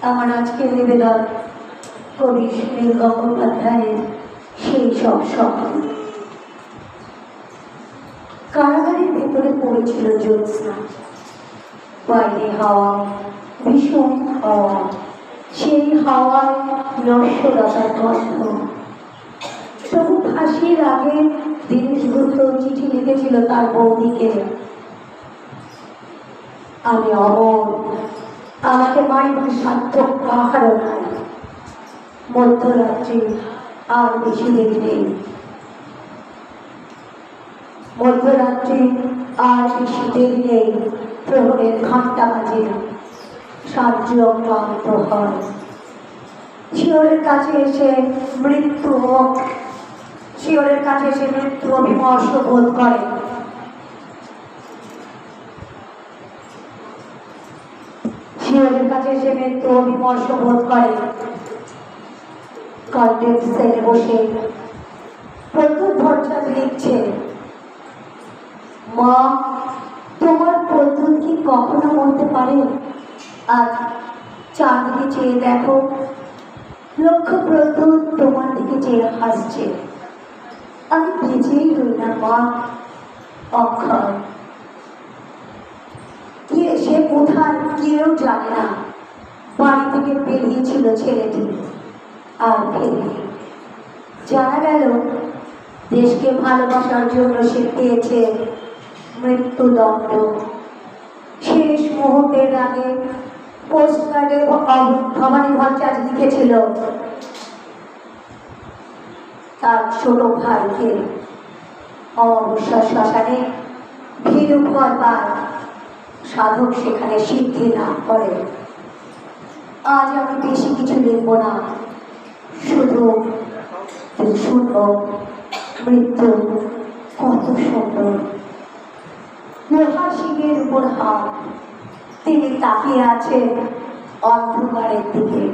আমার আজকের নিবেদন কবি সুনীল গঙ্গোপাধ্যায়ের সেই সব স্বপ্ন। কারাগারের ভেতরে পড়েছিল জ্যোৎস্না, বাইরে হাওয়া, ভীষণ হাওয়া, সেই হাওয়ায় নশ্বরতার গন্ধ। তবু ফাঁসির আগে দীনেশ গুপ্ত চিঠি লিখেছিল তার বৌদিকে, আমি অমর, আমাকে মারিবার সাধ্য কাহারও নাই। মধ্যরাত্রি আর বেশি দেরি নেই, মধ্যরাত্রি আর বেশি দেরি নেই। প্রহরের ঘণ্টা বাজে, সাহায্য ক্লান্ত হয়। শিয়রের কাছে এসে মৃত্যু অবিমর্ষ বোধ করে। শিয়রের কাছে এসে মৃত্যু অবিমর্ষ বোধ করে। কন্টেন্ট সেলে বসে প্রত্যুত ভরসাদ লিখছে, মা, তোমার প্রত্যুত কি কখনো মরতে পারে? আজ চারদিকে চেয়ে দেখো, লক্ষ প্রত্যুত তোমার দিকে চেয়ে হাসছে। আমি বেঁচেই রই না মা, অক্ষয়। সে কোথায় কেউ জানে না। বাড়ি থেকে বেরিয়েছিল ছেলেটি, আর ফেরেনি। জানা গেল দেশকে ভালোবাসার জন্য সে পেয়েছে মৃত্যুদণ্ড। শেষ মুহূর্তের আগে পোস্টকার্ডে ভবানী ভট্টাচার্য লিখেছিল তার ছোট ভাইকে অমাবস্যার শ্মশানে ভীরু ভয় পায়, সাধক সেখানে সিদ্ধি লাভ করে। আজ আমি বেশি কিছু লিখব না, শুধু শুনব মৃত্যু কত সুন্দর। লোহার শিঙের উপর হাত, তিনি তাকিয়ে আছেন অন্ধকারের দিকে।